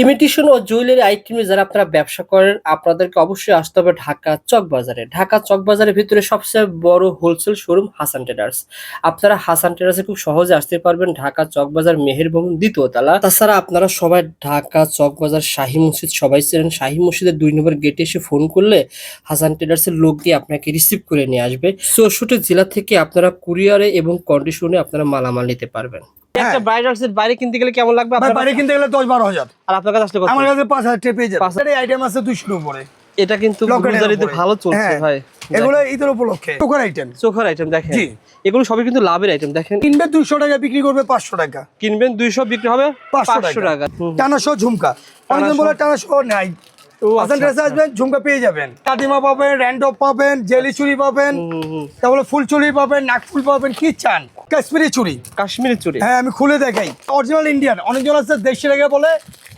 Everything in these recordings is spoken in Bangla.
ইমিটেশন ও জুয়েলারি আইটেম যারা আপনারা ব্যবসা করেন আপনাদেরকে অবশ্যই আসতে হবে ঢাকা চক বাজারে। ঢাকা চক বাজারের ভিতরে সবচেয়ে বড় হোলসেল শোরুম হাসান ট্রেডার্স। আপনারা হাসান ট্রেডার্সে খুব সহজে আসতে পারবেন, ঢাকা চক বাজার মেহের ভবন দ্বিতীয় তলা। তাছাড়া আপনারা সবাই ঢাকা চক বাজার শাহী মসজিদ সবাই চেনেন, শাহী মসজিদের 2 নম্বর গেটে এসে ফোন করলে হাসান ট্রেডার্সের লোক গিয়ে আপনাকে রিসিভ করে নিয়ে আসবে। 64 জেলা থেকে আপনারা কুরিয়ারে এবং কন্ডিশনে আপনারা মালামাল নিতে পারবেন। একটা ব্রাইডাল সেট বাইরে কিনতে গেলে কেমন লাগবে? ভাই বাইরে কিনতে গেলে 10-12 হাজার, আর আপনার কাছে আসলে কত? আমার কাছে 5,000 টাকা পেয়ে যাবেন। এই আইটেম আছে 200 এর উপরে। এটা কিন্তু গুলজারিতে ভালো চলছে ভাই। এগুলো ঈদের উপলক্ষে চোখার আইটেম, চোখার আইটেম দেখেন। জি, এগুলো সবই কিন্তু লাভের আইটেম। দেখেন, কিনবেন 200 টাকা, বিক্রি করবে 500 টাকা। কিনবেন 200, বিক্রি হবে 500 টাকা। টানা সহ ঝুমকা, অনেকজন বলে টানা সহ নাই। হাসান ট্রেডার্সে আসবেন, ঝুমকা পেয়ে যাবেন, কাদিমা পাবেন, র্যান্ডপ পাবেন, জেলি চুড়ি পাবেন, তারপরে ফুল চুড়ি পাবেন, নাকফুল পাবেন, কি চান। কাশ্মীরি চুড়ি, কাশ্মীরি চুড়ি, হ্যাঁ আমি খুলে দেখাই। অরিজিনাল ইন্ডিয়ান, অনেকজন আছে দেশি রেখে বলে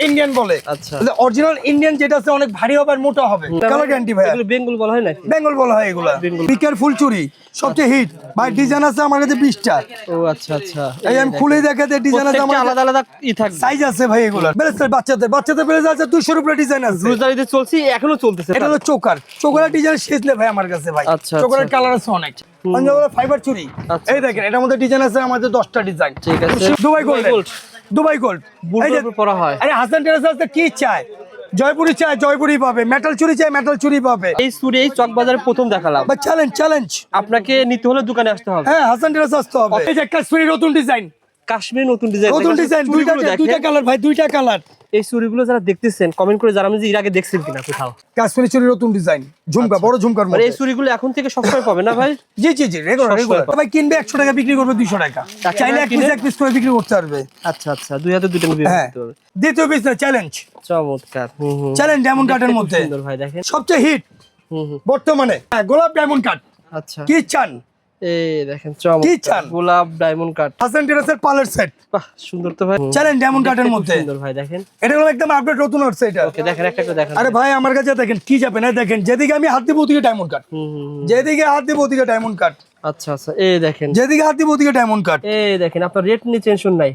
ইন্ডিয়ান বলে। আচ্ছা, অরিজিনাল ইন্ডিয়ান যেটা আছে অনেক ভারী হবে আর মোটা হবে, কালার গ্যারান্টি ভাই। এগুলো বেঙ্গল বলা হয় না? বেঙ্গল বলা হয় এগুলা। পিকের ফুল চুড়ি সবচেয়ে হিট ভাই, ডিজাইন আছে আমার কাছে 20টা। ও আচ্ছা আচ্ছা, এই আমি খুলে দেখাতে ডিজাইন আছে আমার আলাদা আলাদা ই থাকবে, সাইজ আছে ভাই। এগুলা ব্রেসলেট বাচ্চাদের ব্রেসলেট আছে 200 এর উপরে ডিজাইন আছে। গুলজারিতে চলছে, এখনো চলতেছে। এটা হলো চোকার ডিজাইন শেষলে ভাই আমার কাছে ভাই। চোকারের কালার আছে অনেক। ফাইবার চুড়ি, এই দেখেন এটার মধ্যে ডিজাইন আছে আমাদের 10টা ডিজাইন। ঠিক আছে, দুবাই গোল্ড এই যে পরা হয়। আরে হাসান ট্রেডার্স আছে, কি চাই জয়পুরি চাই জয়পুরি পাবে, মেটাল চুরি চাই মেটাল চুরি পাবে। এই চুরি এই চক বাজারে প্রথম দেখালাম। বা চ্যালেঞ্জ আপনাকে নিতে হলে দোকানে আসতে হবে। হ্যাঁ, হাসান ট্রেডার্স আসতে হবে। এই যে কাশ্মীরি নতুন ডিজাইন, কাশ্মীরি নতুন ডিজাইন, দুইটা কালার ভাই, দুইটা কালার। এই চুড়িগুলো যারা দেখতেছেন কমেন্ট করে জানাবেন যে এর আগে দেখছেন কিনা কোথাও। কাশ্মীরি চুড়ি নতুন ডিজাইন, ঝুমকা, বড় ঝুমকার মধ্যে। এই চুড়িগুলো এখন থেকে সবসময় পাবে না ভাই? জি রেগুলার। ভাই কিনবে 100 টাকা, বিক্রি করবে 200 টাকা। চাইলে এক পিস করে বিক্রি করতে পারবে। আচ্ছা আচ্ছা, দুই হাতে দুইটা নিতে হবে। দ্বিতীয় পিস না, চ্যালেঞ্জ। চমৎকার, চ্যালেঞ্জ ডায়মন্ড কাটের মধ্যে সুন্দর ভাই। দেখেন সবচেয়ে হিট বর্তমানে গোলাপ ডায়মন্ড কাট। আচ্ছা, কি চান? এই দেখেন চমৎকার গোলাপ ডায়মন্ড কাট, হাসান ট্রেডার্সের পার্লার সেট। বাহ সুন্দর তো ভাই। চ্যালেঞ্জ ডায়মন্ড কাটের মধ্যে সুন্দর ভাই। দেখেন এটা হলো একদম আপডেট নতুন হচ্ছে এটা। ওকে, দেখেন একটা করে দেখেন। আরে ভাই আমার কাছে দেখেন কি যাবে না, দেখেন যেদিকে আমি হাত দিব ওদিকে ডায়মন্ড কাট, যেদিকে হাত দিব ওদিকে ডায়মন্ড কাট। আচ্ছা আচ্ছা, এই দেখেন যেদিকে হাত দিব ওদিকে ডায়মন্ড কাট। এই দেখেন, আপনার রেট নিয়ে টেনশন নাই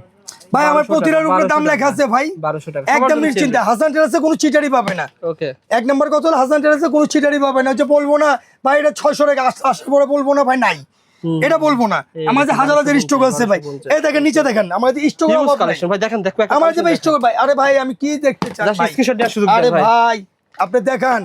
ভাই। আমার প্রতিটার উপরে দাম লেখা আছে ভাই, 1200 টাকা একদম নিশ্চিন্তে। হাসান ট্রেডার্সে কোনো চিটারি পাবে না। ওকে, এক নম্বর কথা হলো হাসান ট্রেডার্সে কোনো চিটারি পাবে না। যে বলবো না ভাই এটা 600 টাকা, আসার পরে বলবো না ভাই নাই, এটা বলবো না। আমাদের হাজার স্টক আছে ভাই। এই দেখেন নিচে দেখেন আমাদের স্টক কালেকশন ভাই। দেখেন দেখো আমাদের ভাই স্টক ভাই। আরে ভাই আমি কি দেখতে চাই ভাই, স্ক্রিনশট দেওয়ার সুযোগ দেন ভাই। আরে ভাই আপনি দেখান,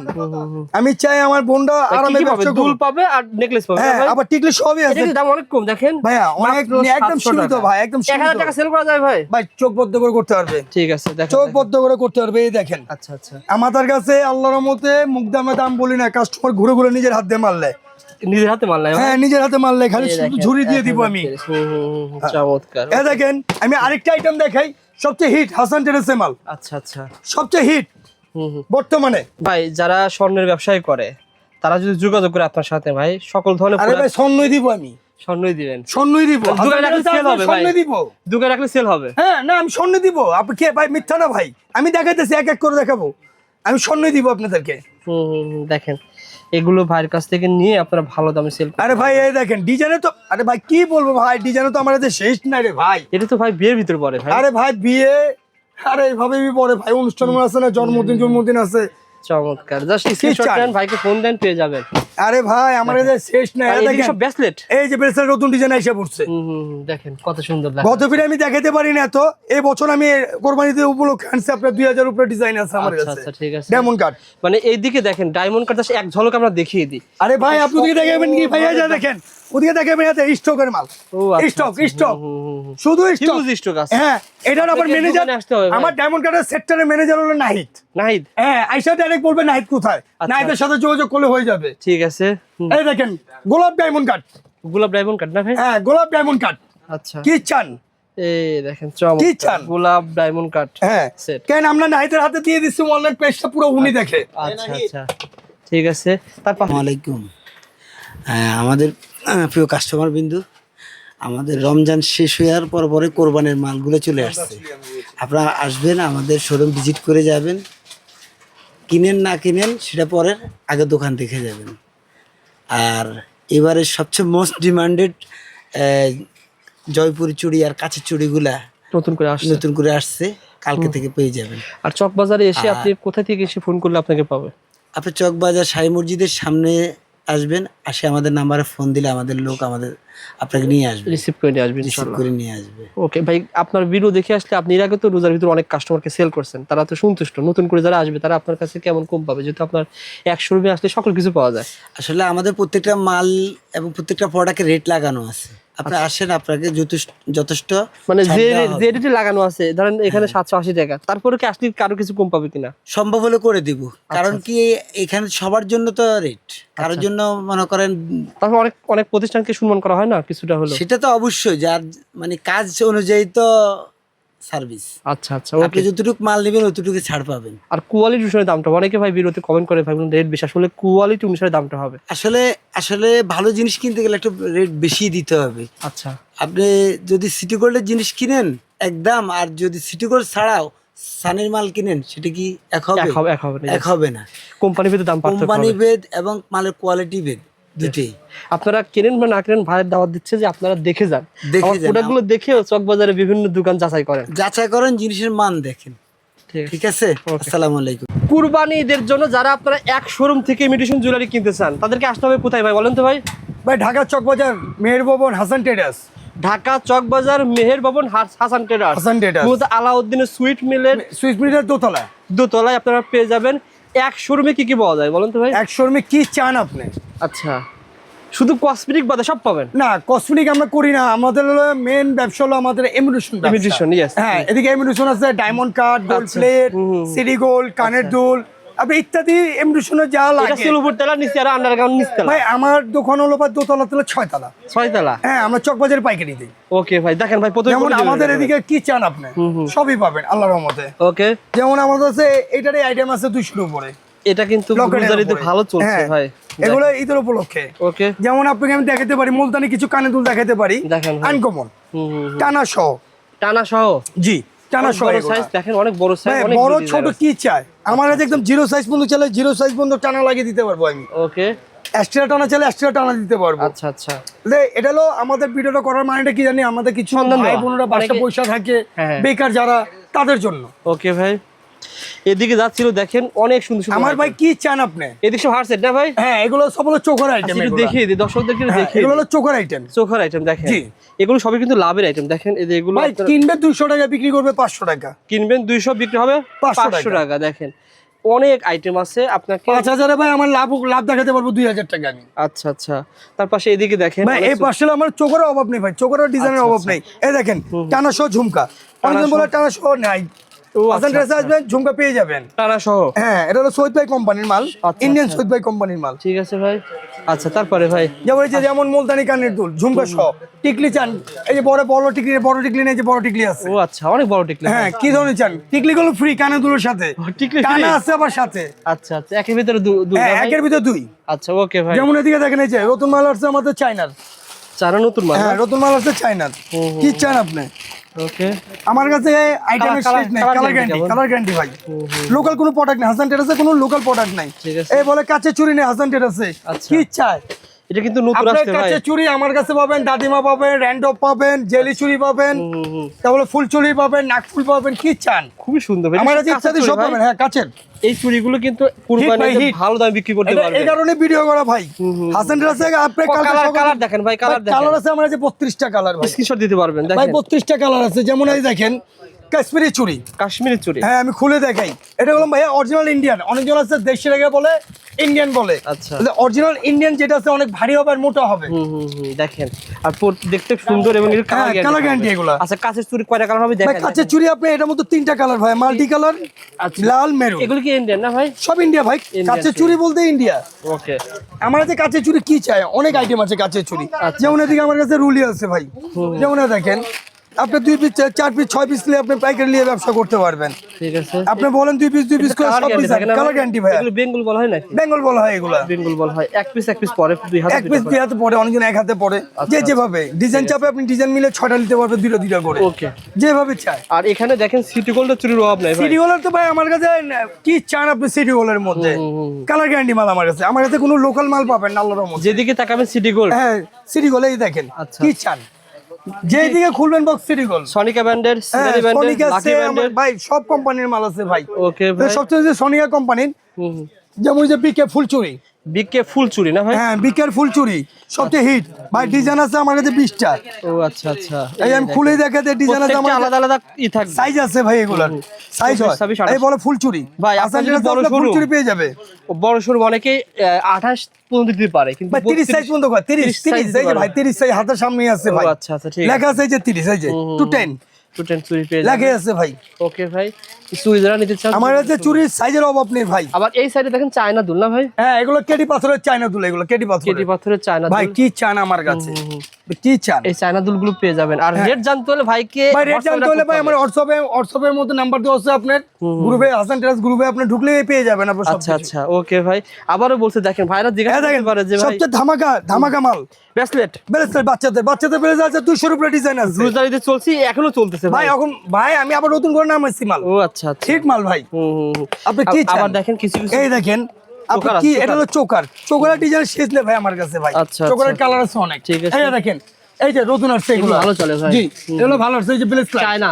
আমি চাই আমার বোনটা আরামে ব্যবসা দুল পাবে আর নেকলেস পাবে। হ্যাঁ, আবার টিকলি সবই আছে। এর দাম অনেক কম দেখেন ভাইয়া, অনেক একদম সীমিত ভাই, একদম 1000 টাকা সেল করা যায় ভাই। ভাই চোখ বদ্ধ করে করতে পারবে। ঠিক আছে, দেখেন চোখ বদ্ধ করে করতে পারবে। এই দেখেন। আচ্ছা আচ্ছা, আমাদের কাছে আল্লাহর রহমতে মুখ দামে দাম বলি না, কাস্টমার ঘুরে ঘুরে নিজের হাত দিয়ে মারলে, নিজের হাতে মারলে। হ্যাঁ নিজের হাতে মারলে খালি শুধু ঝুরি দিয়ে দিব আমি। চমৎকার। এই দেখেন আমি আরেকটা আইটেম দেখাই, সবচেয়ে হিট হাসান ট্রেডার্সের মাল। আচ্ছা আচ্ছা, সবচেয়ে হিট বর্তমানে ভাই। যারা স্বর্ণের ব্যবসায় করে তারা যদি যোগাযোগ করে আপনার সাথে ভাই, সকল ধরনের। আরে ভাই স্বর্ণই দিব আমি, স্বর্ণই দিবেন? স্বর্ণই দিব। দোকানে রাখলে সেল হবে ভাই, স্বর্ণই দিব। দোকানে রাখলে সেল হবে। হ্যাঁ না, আমি স্বর্ণ দিব। আপনি কে ভাই, মিথ্যা না ভাই, আমি দেখাইতেছি এক এক করে দেখাবো। আমি স্বর্ণই দিব আপনাদেরকে। দেখেন এগুলো ভাইয়ের কাছ থেকে নিয়ে আপনারা ভালো দামে সেল। আরে ভাই এই দেখেন ডিজাইনে তো, আরে ভাই কি বলবো ভাই, ডিজাইনে তো আমার কাছে শেষ নাই রে ভাই। এটা তো ভাই বিয়ের ভিতরে পড়ে ভাই। আরে ভাই বিয়ে, আরে এইভাবে পরে ভাই অনুষ্ঠান আছে না, জন্মদিন আছে। চমৎকার, জাস্ট স্ক্রিনশট নেন, ভাইকে ফোন দেন, পেয়ে যাবেন। আরে ভাই আমার কাছে শেষ নাই। এই দেখেন সব ব্রেসলেট, এই যে ব্রেসলেট নতুন ডিজাইন আইসা পড়ছে। দেখেন কত সুন্দর লাগে। গত ফিরে আমি দেখাইতে পারি না তো, এই বছর আমি কোরবানিতে উপলক্ষে আনছি আপনার 2000 উপরে ডিজাইন আছে আমার কাছে। আচ্ছা ঠিক আছে, ডায়মন্ড কাট। মানে এইদিকে দেখেন ডায়মন্ড কাট, জাস্ট এক ঝলক আমরা দেখিয়ে দিই। আরে ভাই আপনি ওদিকে দেখাবেন কি ভাই, যা দেখেন ওদিকে দেখাবেন, এতে স্টকের মাল। স্টক শুধু স্টক আছে। হ্যাঁ, এটার আবার ম্যানেজার, আমার ডায়মন্ড কাটের সেক্টরের ম্যানেজার হলো নাহিদ। হ্যাঁ, আইসা ডাইরেক্ট বলবে নাহিদ কোথায়, নাহিদের সাথে যোগাযোগ করলে হয়ে যাবে। ঠিক আছে, এই দেখেন গোলাপ ডায়মন্ড কাট। গোলাপ ডায়মন্ড কাট না ভাই? হ্যাঁ গোলাপ ডায়মন্ড কাট। আচ্ছা, কি চান? এই দেখেন চমৎকার গোলাপ ডায়মন্ড কাট। হ্যাঁ সেট, কেন আমরা নাহিদের হাতে দিয়ে দিচ্ছি, অনলাইন পেজটা পুরো উনি দেখে। আচ্ছা আচ্ছা ঠিক আছে। তারপর আসসালামু আলাইকুম। আমাদের প্রিয় কাস্টমার বিন্দু, আমাদের রমজান শেষ হওয়ার পরে কোরবানির মালগুলো চলে আসছে। আপনারা আসবেন, আমাদের শোরুম ভিজিট করে যাবেন। কিনেন না কিনেন সেটা পরের, আগে দোকান দেখে যাবেন। আর এবারে সবচেয়ে মোস্ট ডিমান্ডেড জয়পুরি চুড়ি আর কাছের চুড়িগুলা নতুন করে আসছে। কালকে থেকে পেয়ে যাবেন। আর চকবাজারে এসে আপনি কোথা থেকে এসে ফোন করলে আপনাকে পাবে? আপনি চকবাজার শাহী মসজিদের সামনে আসবেন, আসে আমাদের নাম্বারে ফোন দিলে আমাদের লোক আপনাকে নিয়ে আসবে, রিসিভ করে নিয়ে আসবে, রিসিভ করে নিয়ে আসবে। ওকে ভাই, আপনার ভিডিও দেখে আসলে আপনি এর আগে তো রোজার ভিতরে অনেক কাস্টমারকে সেল করছেন, তারা তো সন্তুষ্ট। নতুন করে যারা আসবে তারা আপনার কাছে কেমন কম পাবে, যেহেতু আপনার এক শোরুমে আসলে সকল কিছু পাওয়া যায়? আসলে আমাদের প্রত্যেকটা মাল এবং প্রত্যেকটা প্রোডাক্টের রেট লাগানো আছে। আপনি আসেন, আপনাকে যথেষ্ট মানে যে রেটে লাগানো আছে, ধরেন এখানে 780 টাকা, তারপরে কি আসলে কারো কিছু কম পাবে কিনা? সম্ভব হলে করে দিব, কারণ কি এখানে সবার জন্য তো রেট, কারোর জন্য মনে করেন। তারপর অনেক অনেক প্রতিষ্ঠানকে সম্মান করা হয় না কিছুটা হলো? সেটা তো অবশ্যই, যার মানে কাজ অনুযায়ী তো সার্ভিস। আচ্ছা আচ্ছা, আপনি যতটুকু মাল নেবেন ততটুকু ছাড় পাবেন। আর কোয়ালিটি অনুসারে দামটা, অনেকে ভাই বিরতি কমেন্ট করে ভাই রেট বেশি, আসলে কোয়ালিটি অনুসারে দামটা হবে। আসলে ভালো জিনিস কিনতে গেলে একটা রেট বেশি দিতে হবে। আচ্ছা, আপনি যদি সিটি গোল্ডের জিনিস কিনেন একদম, আর যদি সিটি গোল্ড ছাড়াও সানির মাল কিনেন, সেটা কি এক হবে না। কোম্পানি ভেদে দাম পার্থক্য হবে, কোম্পানি ভেদ এবং মালের কোয়ালিটি ভেদ দুটেই। আপনারা কেনেন বা না কেনেন, ভাইয়ের দাওয়াত দিচ্ছে যে আপনারা দেখে যান, প্রোডাক্টগুলো দেখেও চকবাজারে বিভিন্ন দোকান যাচাই করেন, জিনিসের মান দেখেন। ঠিক আছে, আসসালামু আলাইকুম। কুরবানি ঈদের জন্য যারা আপনারা এক শোরুম থেকে ইমিটেশন জুয়েলারি কিনতে চান, তাদেরকে আসতে হবে কোথায় ভাই, বলেন তো ভাই? ভাই ঢাকা চকবাজার মেহের ভবন হাসান ট্রেডার্স। ঢাকা চকবাজার মেহের ভবন হাসান ট্রেডার্স। আলাউদ্দিনের সুইট মিলের দোতলায় আপনারা পেয়ে যাবেন। এক শোরুমে কি কি পাওয়া যায় বলেন তো ভাই? এক শোরুমে কি চান আপনি? আচ্ছা, শুধু কসমেটিক বাদে সব পাবেন? না, কসমেটিক আমরা করি না, আমাদের হলো মেন ব্যবসা হলো আমাদের ইমিটেশন। হ্যাঁ, এদিকে ইমিটেশন আছে, diamond cut, gold plate, city gold, কানের দুল, আপনি ইত্যাদি ইমিটেশনের যা লাগে। এটা উপর তলা, নিচে আর আন্ডারগ্রাউন্ড নিচতলা। ভাই আমার দোকান হলো দোতলা তলা 6 তলা। হ্যাঁ, আমরা চকবাজার পাইকারি দিই। ওকে ভাই, দেখেন ভাই প্রথমে যেমন আমাদের এদিকে কি চান আপনি সবই পাবেন আল্লাহর রহমতে। ওকে, যেমন আমাদের কাছে এটারই আইটেম আছে 200 উপরে। এটা কিন্তু রোজারিতে ভালো চলছে ভাই, এগুলো ঈদের উপলক্ষে। ওকে, যেমন আপনাকে আমি দেখাতে পারি মুলতানি কিছু কানের দুল দেখাতে পারি, আনকমন টানা সহ। জি, টানা সহ সাইজ দেখেন, অনেক বড় সাইজ, অনেক বড় ছোট কি চাই আমার কাছে একদম 0 সাইজ পর্যন্ত চলে, 0 সাইজ পর্যন্ত টানা লাগিয়ে দিতে পারবো আমি। ওকে, এক্সট্রা টানা চাইলে এক্সট্রা টানা দিতে পারবো। আচ্ছা আচ্ছা, এটা হলো আমাদের ভিডিওটা করার মানেটা কি জানি, আমাদের কিছু ভাই বোনেরা বাসা পয়সা থাকে, বেকার যারা, তাদের জন্য। ওকে ভাই, এদিকে যাচ্ছিল দেখেন অনেক সুন্দর সুন্দর। আমার ভাই কি চান আপনি? এদিকে সব হারসেট না ভাই? হ্যাঁ, এগুলো সব হলো চোখের আইটেম। একটু দেখিয়ে দিই দর্শকদেরকে, দেখিয়ে এগুলো হলো চোখের আইটেম দেখেন। জি, এগুলো সবই কিন্তু লাভের আইটেম। দেখেন এগুলো ভাই কিনবে 200 টাকা, বিক্রি করবে 500 টাকা। কিনবেন 200, বিক্রি হবে 500 টাকা। দেখেন অনেক আইটেম আছে, আপনাকে 5000 ভাই আমার লাভ দেখাতে পারবো 2000 টাকা আমি। আচ্ছা আচ্ছা, তার পাশে এদিকে দেখেন ভাই এই পাশে আমার চোখের অভাব নেই ভাই, চোখের ডিজাইনের অভাব নেই। এই দেখেন টানা সহ ঝুমকা, অনেকজন বলে টানা সহ নাই, হাসান ড্রেসে আসবেন ঝুমকা পেয়ে যাবেন টানা সহ। হ্যাঁ, এটা হলো সৈয়দ ভাই কোম্পানির মাল, ইন্ডিয়ান সৈয়দ ভাই কোম্পানির মাল। ঠিক আছে ভাই। আচ্ছা, তারপরে ভাই যেমন মুলতানি কানের দুল, ঝুমকা সহ, টিকলি চান, এই যে বড় টিকলি নেই, যে বড় টিকলি আছে। ও আচ্ছা, অনেক বড় টিকলি। হ্যাঁ, কি ধরনের চান? টিকলি গুলো ফ্রি কানের দুলের সাথে, টিকলি টানা আছে আবার সাথে। আচ্ছা আচ্ছা, একের ভিতরে দুই? হ্যাঁ, একের ভিতরে 2। আচ্ছা, ওকে ভাই। যেমন এদিকে দেখেন, এই যে নতুন মাল আসছে আমাদের চায়নার, নতুন মাল। হ্যাঁ, নতুন মাল আসছে চায়নার। কি চান আপনি? ওকে, আমার কাছে আইটেমের শেষ নেই, কালার গ্যারান্টি ভাই। লোকাল কোনো প্রোডাক্ট নেই হাসান টেরাসে, কোনো লোকাল প্রোডাক্ট নাই। এই বলে কাছে চুরি নেই হাসান টেরাসে। কি চাই? এটা কিন্তু নতুন আসছে ভাই। কাছে চুরি আমার কাছে পাবেন, দাদিমা পাবেন, র্যান্ডপ পাবেন, জেলি চুরি পাবেন, তারপরে ফুল চুরি পাবেন, নাকফুল পাবেন। কি চান? খুবই সুন্দর ভাই, আমার কাছে ইত্যাদি সব পাবেন। হ্যাঁ, কাছের এই চুড়িগুলো কিন্তু কুরবানিতে ভালো দামে বিক্রি করতে পারবেন। এই কারণে ভিডিও করা ভাই। হাসান টেরাসে আপনি কালার দেখেন ভাই, কালার আছে আমার কাছে 32টা কালার ভাই, স্ক্রিনশট দিতে পারবেন। দেখেন ভাই 32টা কালার আছে। যেমন এই দেখেন কাশ্মীরি চুড়ি, হ্যাঁ আমি খুলে দেখাই। এটা হলো ভাইয়া অরিজিনাল ইন্ডিয়ান। অনেকজন আছে দেশি রেখে বলে ইন্ডিয়ান বলে। আচ্ছা, অরিজিনাল ইন্ডিয়ান যেটা আছে অনেক ভারী হবে আর মোটা হবে। দেখেন, আর দেখতে সুন্দর এবং এর কালার গ্যারান্টি এগুলো। আচ্ছা, কাঁচের চুড়ি কয়টা কালার হবে দেখেন? কাঁচের চুড়ি আপনি এটার মধ্যে 3টা কালার ভাই, মাল্টি কালার, লাল, মেরুন। এগুলো কি ইন্ডিয়ান না ভাই? সব ইন্ডিয়া ভাই, কাঁচের চুড়ি বলতে ইন্ডিয়া। ওকে, আমার কাছে কাঁচের চুড়ি কি চাই, অনেক আইটেম আছে কাঁচের চুড়ি। যেমন এদিকে আমার কাছে রুলি আছে ভাই। যেমন দেখেন, আপনি 2 পিস 4 পিস 6 পিস নিয়ে আপনি পাইকারি নিয়ে ব্যবসা করতে পারবেন। ঠিক আছে, আপনি বলেন 2 পিস করে সব পিস কালার গ্যারান্টি ভাই। এগুলো বেঙ্গল বলা হয় নাকি? বেঙ্গল বলা হয় এগুলা, বেঙ্গল বলা হয়। এক পিস পরে 2 হাতে, এক পিস 2 হাতে পড়ে, অনেকজন 1 হাতে পড়ে। যেভাবে ডিজাইন চাপে আপনি ডিজাইন মিলে 6টা নিতে পারবেন, 2টা করে। ওকে, যেভাবে চাই। আর এখানে দেখেন সিটি গোল্ডের চুরির অভাব নাই ভাই। সিটি গোল্ডের তো ভাই আমার কাছে কি চান আপনি? সিটি গোল্ডের মধ্যে কালার গ্যারান্টি মাল আমার কাছে কোনো লোকাল মাল পাবেন না আল্লাহর রহমতে। যেদিকে তাকাবেন সিটি গোল্ড। হ্যাঁ, সিটি গোল্ড। এই দেখেন কি চান? যেদিকে খুলবেন বক্স সিটি গোল্ড, সনিকা ব্র্যান্ডের, সিনারি ব্র্যান্ডের, লাকি ব্র্যান্ডের ভাই সব কোম্পানির মাল আছে ভাই। ওকে ভাই, সবচেয়ে যে সনিকা কোম্পানির, যেমন যে বিকে ফুলচুরি, বিকে ফুল চুরি না ভাই? হ্যাঁ বিকের ফুলচুরি সবচেয়ে হিট ভাই। ডিজাইন আছে আমার কাছে 20টা। ও আচ্ছা আচ্ছা, এই আমি খুলে দেখাতে ডিজাইন আছে আমার আলাদা আলাদা থাকবে, সাইজ আছে ভাই, এগুলোর সাইজ হয়। এই বলে ফুলচুরি ভাই, আপনার যদি বড় ফুলচুরি পেয়ে যাবে। বড় সরু অনেকে 28 পর্যন্ত দিতে পারে, কিন্তু 30 সাইজ পর্যন্ত কয়, 30 এই যে ভাই 30 সাইজ হাতের সামনে আছে ভাই। আচ্ছা আচ্ছা, ঠিক লেখা আছে যে 30 এই যে 210 চুরি পেয়ে যাবে, লেখা আছে ভাই। ওকে ভাই, চুরি যারা নিতে চান আমার কাছে চুরির সাইজের অভাব নেই ভাই। আবার এই সাইডে দেখেন চায়না দুল না ভাই? হ্যাঁ এগুলো কেডি পাথরের চায়না দুল, এগুলো কেডি পাথরের চায়না ভাই। দুল কি চান আমার কাছে, কি চান? এই চায়না দুলগুলো পেয়ে যাবেন। আর রেট জানতে হলে ভাইকে, ভাই রেট জানতে হলে ভাই আমার হোয়াটসঅ্যাপের মধ্যে নাম্বার দেওয়া আছে আপনার, গ্রুপে হাসান টেরাস গ্রুপে আপনি ঢুকলেই পেয়ে যাবেন আপনার সব। আচ্ছা আচ্ছা, ওকে ভাই। আবারও বলতে দেখেন ভাইরা জিজ্ঞাসা করতে পারে যে ভাই সবচেয়ে ধামাকা মাল ব্রেসলেট বাচ্চাদের ব্রেসলেট আছে 200 উপরে ডিজাইন আছে। রোজারিতে চলছে, এখনো চলতেছে ভাই এখন ভাই আমি আবার নতুন করে নামাইছি মাল। ও আচ্ছা আচ্ছা, ঠিক মাল ভাই। আপনি কি চান? আবার দেখেন কিছু এই দেখেন আপনি কি, এটা হলো চোকার ডিজাইন শেষ নেই ভাই আমার কাছে ভাই। আচ্ছা, চোকারের কালার আছে অনেক, ঠিক আছে। এই দেখেন এই যে নতুন আসছে এগুলো ভালো চলে ভাই। জি এগুলো ভালো আসছে, এই যে ব্লেস চায়না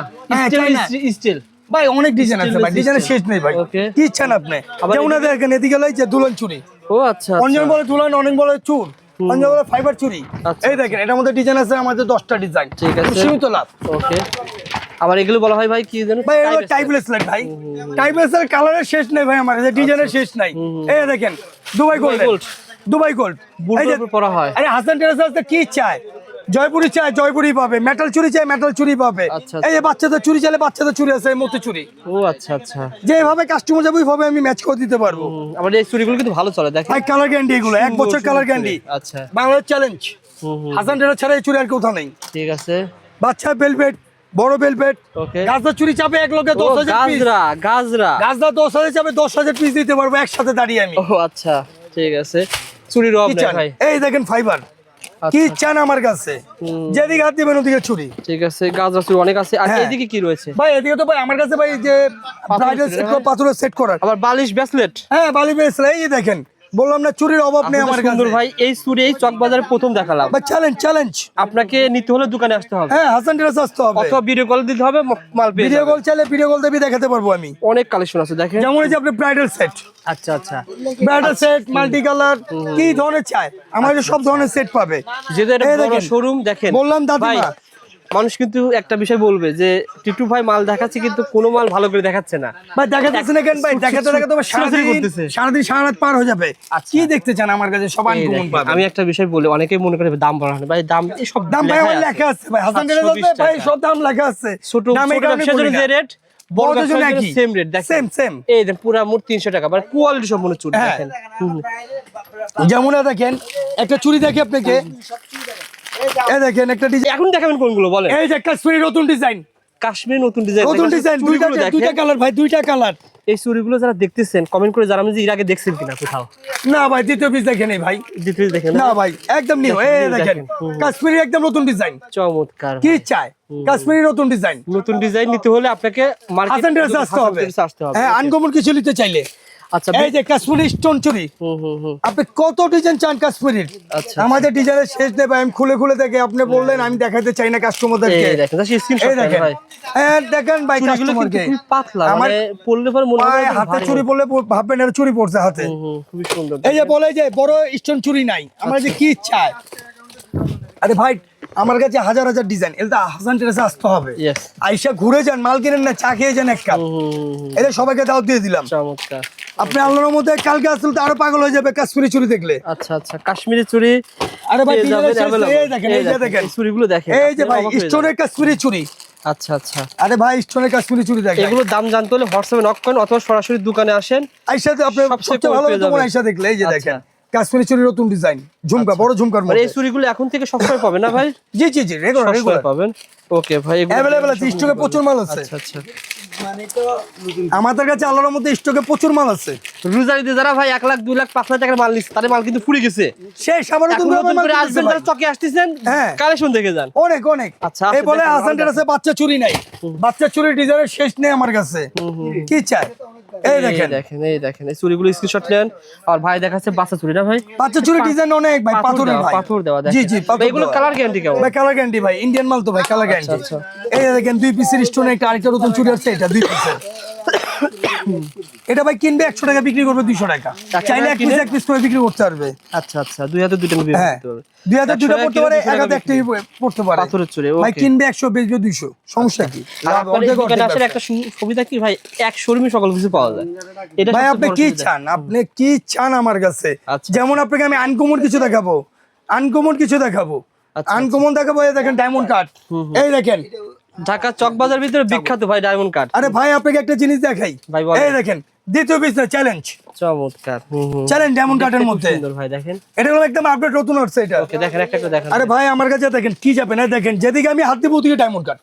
স্টিল ভাই, অনেক ডিজাইন আছে ভাই, ডিজাইনের শেষ নেই ভাই। কি চান আপনি? যেমন দেখেন এদিকে এই যে দুলন চুরি, ও আচ্ছা, অঞ্জন বলে দুলন, অনেক বলে চুর, অঞ্জন বলে ফাইবার চুরি। এই দেখেন এটার মধ্যে ডিজাইন আছে আমাদের 10টা ডিজাইন, ঠিক আছে, সীমিত লাভ। ওকে। আবার এগুলো বলা হয় ভাই কি জানেন ভাই, এগুলো টাইপলেস লাইট ভাই, টাইপলেস এর কালারের শেষ নেই ভাই আমার কাছে, ডিজাইনের শেষ নাই। এই দেখেন দুবাই গোল্ড, দুবাই গোল্ড বুলবুল পরা হয়। আরে হাসান টেরাস আসতে কি চায়? জয়পুরি চায় জয়পুরি পাবে, মেটাল চুরি চায় মেটাল চুরি পাবে। এই যে বাচ্চাদের চুরি চাইলে বাচ্চাদের চুরি আছে, মতি চুরি। ও আচ্ছা আচ্ছা, যেভাবে কাস্টমার যাবে ওইভাবে আমি ম্যাচ করে দিতে পারবো। আবার এই চুরিগুলো কিন্তু ভালো চলে দেখেন ভাই, কালার গ্যারান্টি এগুলো 1 বছর কালার গ্যারান্টি। আচ্ছা, বাংলাদেশ চ্যালেঞ্জ, হাসান টেরাস ছাড়া এই চুরি আর কোথাও নেই। ঠিক আছে, বাচ্চা বেলভেট, বড় বেলভেট, ওকে। গাছদা চুরি চাপে 1 লক্ষে 10,000 পিস, গাজরা গাছদা 10,000 চাপে 10,000 পিস দিতে পারবো একসাথে দাঁড়িয়ে আমি। ও আচ্ছা, ঠিক আছে। চুরির অভাব নেই ভাই। এই দেখেন ফাইবার, কি চান আমার কাছে? যেদিকে হাত দিবেন ওদিকে চুরি। ঠিক আছে, গাজরা চুরি অনেক আছে। আর এইদিকে কি রয়েছে ভাই? এদিকে তো ভাই আমার কাছে ভাই যে ব্রাইডাল সেট, পাথরের সেট করার, আবার বালিশ ব্রেসলেট। হ্যাঁ বালি ব্রেসলেট। এই দেখেন বললাম না চুরির অভাব নেই আমার কাছে। সুন্দর ভাই, এই চুরি এই চকবাজারে প্রথম দেখালাম। ভাই চ্যালেঞ্জ, আপনাকে নিতে হলে দোকানে আসতে হবে। হ্যাঁ হাসান টেরাস আসতে হবে, অথবা ভিডিও কল দিতে হবে, মাল পেয়ে ভিডিও যাবেন। কল চাইলে ভিডিও কল দিয়ে দেখাতে পারবো আমি। অনেক কালেকশন আছে দেখেন, যেমন এই যে আপনি ব্রাইডাল সেট, আচ্ছা আচ্ছা, ব্রাইডাল সেট মাল্টি কালার কি ধরনের চাই আমার কাছে সব ধরনের সেট পাবে। যেদের বড় শোরুম দেখেন, বললাম ভাই দাদিমা, মানুষ কিন্তু একটা বিষয় বলবে যে টিটু ভাই মাল দেখাচ্ছে কিন্তু কোনো মাল ভালো করে দেখাচ্ছে না। ভাই দেখাতেছে না কেন ভাই? দেখাতে তোমার সারাদিন সারা রাত পার হয়ে যাবে। কি দেখতে চান আমার কাছে? সব আনকমন পাবে। আমি একটা বিষয় বলি, অনেকেই মনে করে দাম বাড়ানো, ভাই দাম এই সব দাম ভাই আমার লেখা আছে ভাই, হাসান টেরাস আছে ভাই সব দাম লেখা আছে। ছোট দামের কারণে ব্যবসার যে রেট, বড় বড়দের জন্য ব্যবসার একই সেম রেট দেখেন, সেম এই দেন পুরো মোট 300 টাকা, মানে কোয়ালিটি সম্পূর্ণ চুরি দেখেন। যেমন দেখেন একটা চুরি দেখি আপনাকে, এই দেখেন একটা ডিজাইন। এখন দেখাবেন কোনগুলো বলেন? এই যে কাশ্মীরি নতুন ডিজাইন, কাশ্মীর নতুন ডিজাইন, নতুন ডিজাইন, দুইটা কালার ভাই, দুইটা কালার। এই চুরিগুলো যারা দেখতেছেন কমেন্ট করে জানাবেন যে এর আগে দেখছেন কিনা কোথাও। না ভাই দ্বিতীয় পিস দেখেন এই ভাই, ডিটেইলস দেখেন না ভাই একদম নিউ। এই দেখেন কাশ্মীরি একদম নতুন ডিজাইন, চমৎকার। কি চাই? কাশ্মীরি নতুন ডিজাইন, নতুন ডিজাইন নিতে হলে আপনাকে হাসান টেরাস আসতে হবে। হ্যাঁ আনকমন কিছু নিতে চাইলে। আচ্ছা, এই যে কাশ্মীরি স্টোন চুরি, আপনি কত ডিজাইন চান কাশ্মীরির? আচ্ছা, আমাদের ডিজাইনের শেষ নেই ভাই, আমি খুলে খুলে দেখে আপনি বললেন আমি দেখাতে চাই না কাস্টমারদেরকে। এই দেখেন স্ক্রিনশট এই দেখেন, ভাই, হ্যাঁ দেখেন ভাই চুরিগুলো কিন্তু কাস্টমারকে খুব পাতলা, আমার মানে পড়লে পরে মনে হয় হাতে চুরি পড়লে ভাববেন এটা চুরি পড়ছে হাতে। খুবই সুন্দর। এই যে বলে যে বড় স্টোন চুরি নাই, আমরা যে কি চাই? আরে ভাই আমার কাছে হাজার হাজার ডিজাইন, এটা হাসান টেরাসে আসতে হবে। ইয়েস, আইসা ঘুরে যান, মাল কিনেন না, চা খেয়ে যান এক কাপ। এটা সবাইকে দাওয়াত দিয়ে দিলাম। চমৎকার। আপনি আল্লাহর মধ্যে কালকে আসলে তো আরো পাগল হয়ে যাবে কাশ্মীরি চুরি দেখলে। আচ্ছা আচ্ছা, কাশ্মীরি চুরি। আরে ভাই পেয়ে যাবেন available। এই দেখেন, এই যে দেখেন এই চুরিগুলো দেখেন, এই যে আপনি ভাই অবাক হয়ে স্টোনের কাশ্মীরি চুরি। আচ্ছা আচ্ছা, আরে ভাই স্টোনের কাশ্মীরি চুরি দেখেন। এগুলোর দাম জানতে হলে হোয়াটসঅ্যাপে নক করেন অথবা সরাসরি দোকানে আসেন। আইসা আপনি সবচেয়ে ভালো হবে তখন আইসা দেখলে। এই যে আচ্ছা। দেখেন কাশ্মীরি চুরি নতুন ডিজাইন, ঝুমকা, বড় ঝুমকার মানে মধ্যে। এই চুরিগুলো এখন থেকে সবসময় পাবেন না ভাই? জি জি জি, রেগুলার সবসময় পাবেন। ওকে ভাই, এগুলো अवेलेबल আছে, স্টকে প্রচুর মাল আছে। আচ্ছা আচ্ছা, আমাদের কাছে আল্লাহর মধ্যে স্টকে প্রচুর মাল আছে। রোজারিতে যারা ভাই 1 লাখ 2 লাখ 5 লাখ টাকার মাল নিচ্ছে, তাদের মাল কিন্তু ফুরে গেছে। সেই সামান্য এখন নতুন করে আসবেন, যারা চকে আসতেছেন, হ্যাঁ কালেকশন দেখে যান। অনেক অনেক। আচ্ছা, এই বলে হাসান টেরাসে বাচ্চা চুরি নাই, বাচ্চা চুরির ডিজাইনের শেষ নেই আমার কাছে। কি চাই? এই দেখেন এই দেখেন এই চুড়িগুলো স্ক্রিনশট নেন। আর ভাই দেখাচ্ছে বাচ্চা চুড়ি না ভাই? বাচ্চা চুড়ি ডিজাইন অনেক ভাই, পাথরের ভাই, পাথর দেওয়া। জি জি ভাই এগুলো কালার গ্যারান্টি কেমন? ভাই কালার গ্যারান্টি ভাই, ইন্ডিয়ান মাল তো ভাই, কালার গ্যারান্টি। এই দেখেন 2 পিসের স্টোন, একটা আরেকটা নতুন চুড়ি আছে, এটা 2 পিসের। এটা ভাই কিনবে 100 টাকা, বিক্রি করবে 200 টাকা। চাইলে এক পিস করে বিক্রি করতে পারবে। আচ্ছা আচ্ছা, দুই হাতে দুটো নিবে। হ্যাঁ, 2 হাজার দুটো পড়তে পারে, এক হাতে একটাই পড়তে পারে। পাথরের চুড়ি ভাই কিনবে 100, বেচবে 200, সমস্যা কি? দোকানে আসলে একটা সুবিধা কি ভাই, এক শোরুমে সকল কিছু পাওয়া যায়। এটা ভাই আপনি কি চান, আপনি কি চান আমার কাছে? আচ্ছা। যেমন আপনাকে আমি আনকমন কিছু দেখাবো, আনকমন দেখাবো। এই দেখেন ডায়মন্ড কাট, এই দেখেন ঢাকা চকবাজার ভিতরে বিখ্যাত ভাই ডায়মন্ড কাট। আরে ভাই আপনাকে একটা জিনিস দেখাই, ভাই বলেন। এই দেখেন দ্বিতীয় পিস চ্যালেঞ্জ, চমৎকার। চ্যালেঞ্জ ডায়মন্ড কাটের মধ্যে সুন্দর ভাই দেখেন। এটা হলো একদম আপডেট নতুন হচ্ছে এটা। ওকে দেখেন একটা করে দেখেন। আরে ভাই আমার কাছে দেখেন কি যাবে না, দেখেন যেদিকে আমি হাত দিব ওদিকে ডায়মন্ড কাট,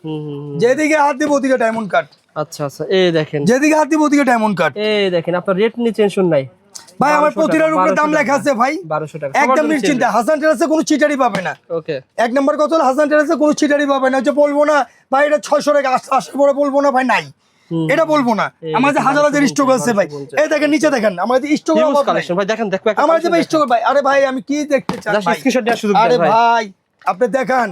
যেদিকে হাত দিব ওদিকে ডায়মন্ড কাট। আচ্ছা আচ্ছা, এই দেখেন যেদিকে হাত দিব ওদিকে ডায়মন্ড কাট। এই দেখেন আপনার রেট নিয়ে টেনশন নাই ভাই, আমার প্রতিটার উপরে দাম লেখা আছে ভাই, 1200 টাকা একদম নিশ্চিন্তে। হাসান টেরাসে কোনো চিটারি পাবে না। ওকে, এক নম্বর কথা হলো হাসান টেরাসে কোনো চিটারি পাবে না, যে বলবো না ভাই এটা 600 টাকা, আসার পরে বলবো না ভাই নাই, এটা বলবো না। আমাদের হাজার হাজার স্টক আছে ভাই, এই দেখেন নিচে দেখেন আমাদের স্টক কালেকশন ভাই দেখেন। দেখো আমাদের ভাই স্টক ভাই। আরে ভাই আমি কি দেখতে চাই ভাই, স্ক্রিনশট দেওয়ার সুযোগ আরে দেন ভাই। ভাই আপনি দেখান,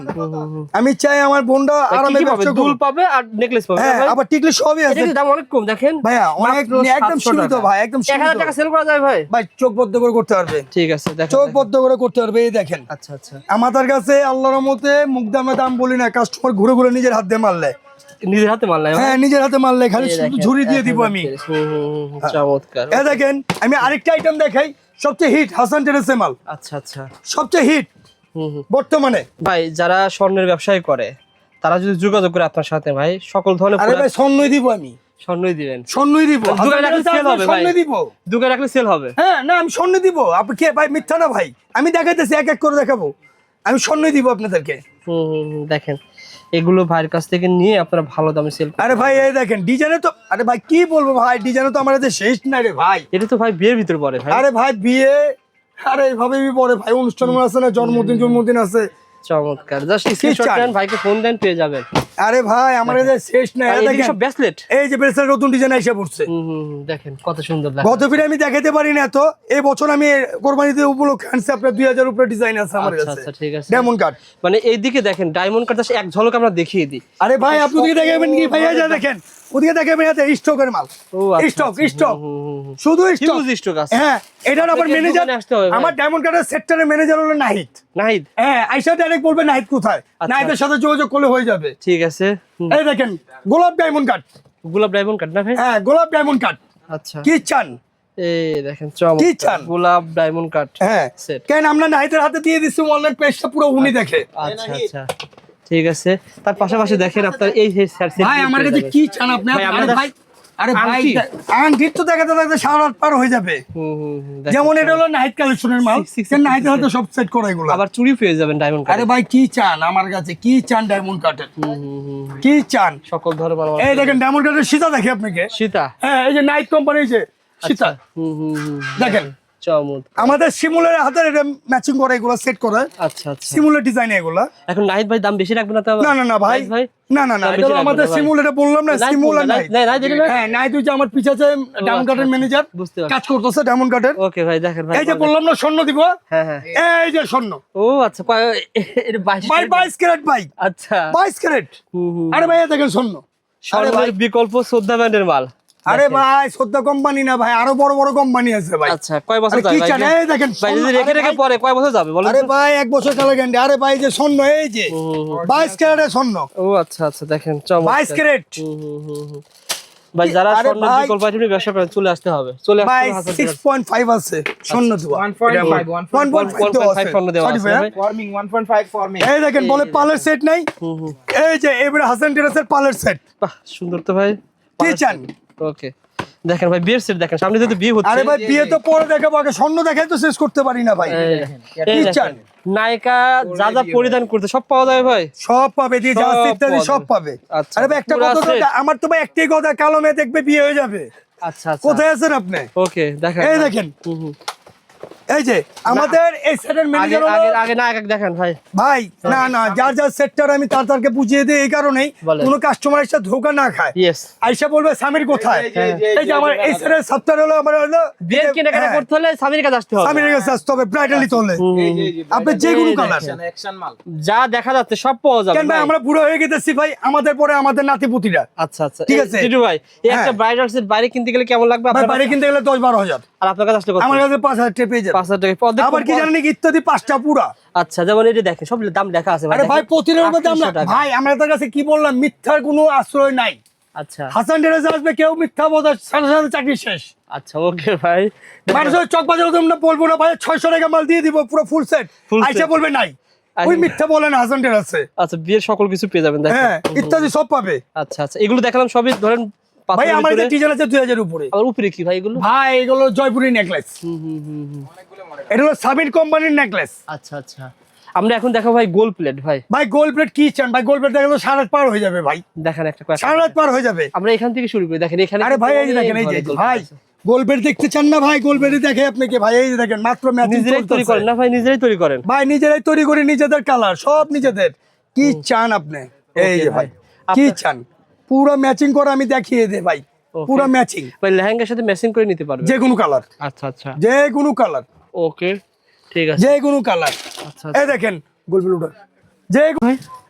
আমি চাই আমার বোনরা আরামে ব্যবসা দুল করুক। পাবে আর নেকলেস পাবে হ্যাঁ, ভাই। আবার টিকলি সবই আছে। এটার দাম অনেক কম দেখেন ভাইয়া, অনেক একদম সীমিত ভাই, একদম 1000 সীমিত। টাকা সেল করা যায় ভাই। ভাই চোখ বদ্ধ করে করতে পারবে, ঠিক আছে দেখেন। চোখ বদ্ধ করে করতে পারবে। এই দেখেন আচ্ছা আচ্ছা, আমাদের কাছে আল্লাহর রহমতে মুখ দামে দাম বলি না, কাস্টমার ঘুরে ঘুরে নিজের হাত দিয়ে মারলে, নিজের হাতে মাল নাই ভাই। হ্যাঁ নিজের হাতে মারলে খালি এই শুধু দেখেন, ঝুড়ি দিয়ে দিব আমি। চমৎকার। এই দেখেন আমি আরেকটা আইটেম দেখাই, সবচেয়ে হিট হাসান টেরেসে মাল, আচ্ছা আচ্ছা, সবচেয়ে হিট বর্তমানে। ভাই যারা স্বর্ণের ব্যবসায় করে তারা যদি যোগাযোগ করে আপনার সাথে ভাই, সকল ধরনের আরে ভাই স্বর্ণই দিব আমি, স্বর্ণই দিবেন। স্বর্ণই দিব, দোকানে রাখলে সেল হবে ভাই, স্বর্ণই দিব, দোকানে রাখলে সেল হবে। হ্যাঁ না আমি স্বর্ণ দিব। আপনি কে ভাই, মিথ্যা না ভাই, আমি দেখাইতেছি এক এক করে দেখাবো, আমি স্বর্ণই দিব আপনাদেরকে। দেখেন এগুলো ভাইয়ের কাছ থেকে নিয়ে আপনারা ভালো দামে সেল। আরে ভাই এই দেখেন ডিজাইনে তো, আরে ভাই কি বলবো ভাই, ডিজাইনে তো আমার কাছে শেষ নাই রে ভাই। এটা তো ভাই বিয়ের ভিতর পড়ে ভাই। আরে ভাই বিয়ে, আরে এইভাবে পরে ভাই অনুষ্ঠান আছে না, জন্মদিন আছে। চমৎকার, জাস্ট স্ক্রিনশট দেন, ভাইকে ফোন দেন, পেয়ে যাবেন। আরে ভাই আমার কাছে শেষ নাই। আর দেখেন এদিকে সব ব্রেসলেট, এই যে ব্রেসলেট নতুন ডিজাইন এসে পড়ছে, দেখেন কত সুন্দর লাগে। গত ফিরে আমি দেখাতে পারি না তো, এই বছর আমি কোরবানিতে উপলক্ষে আনছি আপনার 2000 উপরে ডিজাইন আছে আমার আচ্ছা কাছে। আচ্ছা ঠিক আছে, ডায়মন্ড কাট মানে এইদিকে দেখেন ডায়মন্ড কাট, এক ঝলক আমরা দেখিয়ে দিই। আরে ভাই আপনি ওদিকে দেখাবেন কি ভাই, এই যে দেখেন ওদিকে দেখাবেন, এতে স্টকের মাল, ও আচ্ছা, স্টক শুধু স্টক, হিউজ স্টক আছে। হ্যাঁ এটার আবার আপনাকে ম্যানেজার, দোকানে আসতে হবে ভাই। আমার ডায়মন্ড কাটের সেক্টরের ম্যানেজার হলো নাহিদ। নাহিদ, হ্যাঁ আইসা ডাইরেক্ট বলবে নাহিদ কোথায়, নাহিদের সাথে যোগাযোগ করলে হয়ে যাবে। ঠিক আছে। এই দেখেন গোলাপ ডায়মন্ড কাট, গোলাপ ডায়মন্ড কাট না ভাই? হ্যাঁ গোলাপ ডায়মন্ড কাট, আচ্ছা কি চান? এই দেখেন কি চমৎকার চান? গোলাপ ডায়মন্ড কাট হ্যাঁ সেট। কেন আমরা নাহিদের হাতে দিয়ে দিচ্ছি, অনলাইন পেজটা পুরো উনি দেখে। আচ্ছা আচ্ছা ঠিক আছে, তার পাশাপাশি দেখেন আপনার এই সেট। ভাই আমার কাছে কি চান আপনি? ভাই, আরে আমাদের ভাই, আরে ভাই আংটি। আংটি তো দেখাতে দেখাতে 8:30 পার হয়ে যাবে। দেখেন, যেমন এটা হলো নাহিদ কালেকশনের মাল, নাহিদের হাতে সব সেট করা এগুলো। আবার চুরি পেয়ে যাবেন ডায়মন্ড কাট। আরে ভাই কি চান আমার কাছে, কি চান ডায়মন্ড কাটের, কি চান? সকল ধরনের এই দেখেন ডায়মন্ড কাটের সীতা দেখে আপনাকে, সীতা, হ্যাঁ এই যে নাইট কোম্পানি, যে সীতা দেখেন, চমৎকার। আমাদের শিমুলের হাতে এটা ম্যাচিং করে এগুলো সেট করে, আচ্ছা আচ্ছা, শিমুলের ডিজাইন এগুলা। এখন নাহিদ ভাই দাম বেশি রাখবে না তো? না না না ভাই, ভাই না না না, দাম এটা বেশি হলো রাখবে আমাদের না ভাই। শিমুল, এটা বললাম না শিমুল আর নাইট। হ্যাঁ নাইট হচ্ছে আমার পিছে আছে ডায়মন্ড কাটের ম্যানেজার, বুঝতে পারছি। কাজ করতেছে ডায়মন্ড কাটের। ওকে ভাই দেখেন ভাই, এই যে বললাম না স্বর্ণ দিব, হ্যাঁ হ্যাঁ, এই যে স্বর্ণ, ও আচ্ছা, এটা 22 ভাই 22 ক্যারেট ভাই, আচ্ছা 22 ক্যারেট। আরে ভাই এই দেখেন স্বর্ণ, স্বর্ণের বিকল্প শ্রদ্ধা ব্র্যান্ডের মাল। আরে ভাই শ্রদ্ধা কোম্পানি না ভাই, আরো বড় বড় কোম্পানি আছে ভাই। আচ্ছা কয় বছর আরে যাবে কি ভাই? চান? এই দেখেন ভাই যদি স্বর্ণ, রেখে আরে রেখে ভাই, পরে কয় বছর যাবে বলেন? আরে ভাই 1 বছর কালো গ্যারান্টি। আরে ভাই যে স্বর্ণ, এই যে 22 ক্যারেটের স্বর্ণ, ও আচ্ছা আচ্ছা দেখেন চমৎকার 22 ক্যারেট ভাই। যারা আরে স্বর্ণের ভাই, বিকল্প আইটেম ব্যবসা করেন চলে আসতে হবে, চলে আসতে ভাই হবে হাসান 6.5 আছে স্বর্ণ দেওয়া, 1.5 স্বর্ণ দেওয়া আছে ভাই। Forming 1.5 forming. এই দেখেন বলে পালের সেট নাই, এই যে এবারে হাসান টেরাসের পালের সেট, বাহ সুন্দর তো ভাই, কি চান? ওকে দেখেন ভাই বিয়ের সেট দেখেন, সামনে যেহেতু বিয়ে হচ্ছে। আরে ভাই বিয়ে তো পরে দেখাবো, আগে স্বর্ণ দেখাই তো শেষ করতে পারি না ভাই। এই কি দেখেন, চান? নায়িকা যা যা পরিধান করতে সব পাওয়া যাবে ভাই, সব পাবে, দিয়ে যা সব ইত্যাদি পাওয়া সব যাবে। পাবে। আচ্ছা, আরে ভাই একটা পুরা কথা তো, set। আমার তো ভাই একটাই কথা, কালো মেয়ে দেখবে বিয়ে হয়ে যাবে। আচ্ছা আচ্ছা কোথায় আছেন আপনি? ওকে দেখেন এই দেখেন এই যে আমাদের এই সেটের ম্যানেজার হলো আগে না এক দেখেন ভাই ভাই, না না, যার যার সেক্টর আমি তারকে বুঝিয়ে দিই এই কারণেই কোনো কাস্টমার এসে ধোকা না খায়। আইসা বলবে সামির কোথায়, এই যে আমার এই সেটের সফটওয়্যার হলো আমার হলো বিয়ের কেনাকাটা করতে হলে সামির কাছে আসতে হবে, সামির কাছে আসতে হবে, ব্রাইডালি তো হলে আপনি যে কোনো কালার যা দেখা যাচ্ছে সব পাওয়া যাবে। কেন ভাই আমরা বুড়ো হয়ে গেছি ভাই, আমাদের পরে আমাদের নাতিপুতিরা। আচ্ছা আচ্ছা ঠিক আছে জিতু ভাই, এই একটা ব্রাইডাল সেট বাইরে কিনতে গেলে কেমন লাগবে ভাই? আপনার বাইরে কিনতে গেলে 10-12 হাজার, আর আপনার কাছে আসলে কত? আমার কাছে 5,000 টাকা পেয়ে যাবে। 5,000 টাকা আবার কি জানেন কি ইত্যাদি 5টা পুরা। আচ্ছা যেমন এই যে দেখেন সব দাম লেখা আছে আরে ভাই প্রতিদিনের মধ্যে আমরা 800 টাকা। ভাই আমরা তার কাছে কি বললাম, মিথ্যার কোনো আশ্রয় নাই। আচ্ছা হাসান টেরাসে আসবে কেউ মিথ্যা বলতে সাথে সাথে চাকরি শেষ। আচ্ছা ওকে ভাই, মানুষের চক বাজারে তোমরা বলবো না ভাই 600 টাকা মাল দিয়ে দিব পুরো ফুল সেট, আইসা বলবে নাই, ওই মিথ্যা বলে না হাসান টেরাসে। আচ্ছা বিয়ের সকল কিছু পেয়ে যাবেন দেখেন, হ্যাঁ ইত্যাদি সব পাবে। আচ্ছা আচ্ছা এগুলো দেখালাম সবই ধরেন ভাই আমার কাছে ডিজাইন আছে 2000 এর উপরে। আর উপরে কি ভাই এগুলো? ভাই এগুলো জয়পুরি নেকলেস, এটা হলো সামির কোম্পানির নেকলেস। আচ্ছা আচ্ছা আমরা এখন দেখো ভাই গোল্ড প্লেট। ভাই ভাই গোল্ড প্লেট কি চান ভাই? গোল্ড প্লেট দেখো 7.5 পার হয়ে যাবে ভাই, দেখেন একটা কয়েকটা 7.5 পার হয়ে যাবে। আমরা এখান থেকে শুরু করি, দেখেন এখানে আরে ভাই এই যে দেখেন, এই যে ভাই গোল্ড প্লেট দেখতে চান না ভাই? গোল্ড প্লেট দেখে আপনাকে ভাই, এই যে দেখেন মাত্র ম্যাচিং নিজেরাই তৈরি করেন না ভাই? নিজেরাই তৈরি করেন ভাই, নিজেরাই তৈরি করি, নিজেদের কালার সব নিজেদের। কি চান আপনি? এই যে ভাই কি চান পুরো ম্যাচিং করে আমি দেখিয়ে দে ভাই, পুরো ম্যাচিং ভাই লেহেঙ্গার সাথে ম্যাচিং করে নিতে পারবে যে কোনো কালার। আচ্ছা আচ্ছা যে কোনো কালার, ওকে ঠিক আছে যে কোনো কালার। আচ্ছা এই দেখেন গোল্ড প্লেট যে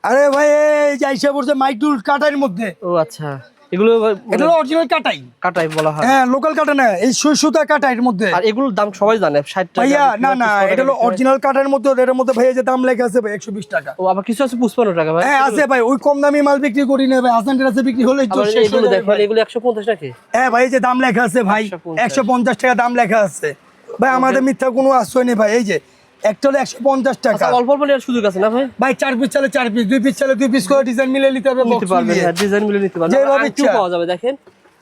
আরে ভাই এই যে আইসা পড়ছে মাইটুল কাটাইয়ের মধ্যে। ও আচ্ছা এগুলো এটা হলো অরিজিনাল কাটাই, কাটাই বলা হয়। হ্যাঁ লোকাল কাটা না, এই সুতা কাটাইয়ের মধ্যে। আর এগুলোর দাম সবাই জানে 60 টাকা। ভাইয়া না না, এটা হলো অরিজিনাল কাটার মধ্যে, এর মধ্যে ভাইয়া যে দাম লেখা আছে ভাই 120 টাকা। ও আবার কিছু আছে 55 টাকা ভাই? হ্যাঁ আছে ভাই, ওই কম দামি মাল বিক্রি করি না ভাই, হাসান টেরাসে বিক্রি হলে তো শেষ এগুলো হয়ে যাবে দেখেন ভাই। এগুলো 150 টাকা। হ্যাঁ ভাই এই যে দাম লেখা আছে ভাই 150 টাকা দাম লেখা আছে ভাই, আমাদের মিথ্যা কোনো আশ্রয় নেই ভাই। এই যে একটা হলো 150 টাকা। অল্প অল্প নেওয়ার সুযোগ আছে না ভাই? ভাই 4 পিস চালে 4 পিস, 2 পিস চালে 2 পিস করে ডিজাইন মিলে নিতে হবে, নিতে পারবেন, হ্যাঁ ডিজাইন মিলে নিতে পারবেন। যেভাবে আংটিও ইচ্ছা। পাওয়া যাবে দেখেন,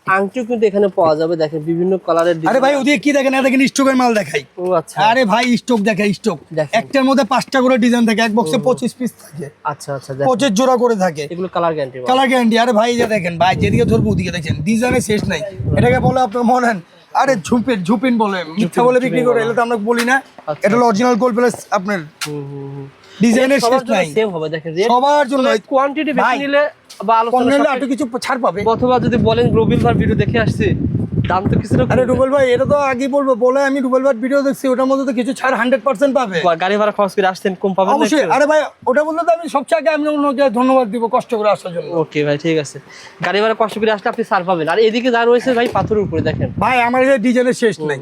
আংটিও কিন্তু এখানে পাওয়া যাবে দেখেন বিভিন্ন কালারের ডিজাইন। আরে ভাই ওদিকে কি দেখেন, দেখেন স্টকের মাল দেখাই। ও আচ্ছা আরে ভাই স্টক দেখাই, স্টক দেখেন। একটার মধ্যে 5টা করে ডিজাইন থাকে, এক বক্সে 25 পিস থাকে, আচ্ছা আচ্ছা দেখেন 25 জোড়া করে থাকে, এগুলো কালার গ্যারান্টি। Colour guarantee. আরে ভাই যে দেখেন ভাই, যেদিকে ধরবো ওদিকে দেখেন ডিজাইনের শেষ নাই। এটাকে বলে আপনার মনেন আরে ঝুপিন, ঝুপিন বলে মিথ্যা বলে বিক্রি করে, এটা তো আমরা বলি না। এটা হলো অরিজিনাল গোল্ড প্লাস আপনার ডিজাইনের শেষ নাই, সেম হবে দেখেন রেট সবার জন্য। কোয়ান্টিটি বেশি নিলে বা কম আলোচনা নিলে সাপেক্ষে একটু কিছু ছাড় পাবে। অথবা যদি বলেন রবিল ভাই ভিডিও দেখে আসছি দাম তো কিছু না। আরে রুবেল ভাই এটা তো আগে বলবো, বলে আমি রুবেল ভাই ভিডিও দেখছি, ওটার মধ্যে তো কিছু ছাড় 100% পাবে। গাড়ি ভাড়া খরচ করে আসছেন কম পাবেন না অবশ্যই। একটু? আরে ভাই ওটা বললে তো আমি সবচেয়ে আগে আমি ওনাকে ধন্যবাদ দিব কষ্ট করে আসার জন্য। ওকে ভাই ঠিক আছে, গাড়ি ভাড়া কষ্ট করে আসলে আপনি ছাড় পাবেন। আর এদিকে যা রয়েছে ভাই পাথরের উপরে দেখেন ভাই আমার এই ডিজাইনের শেষ নাই।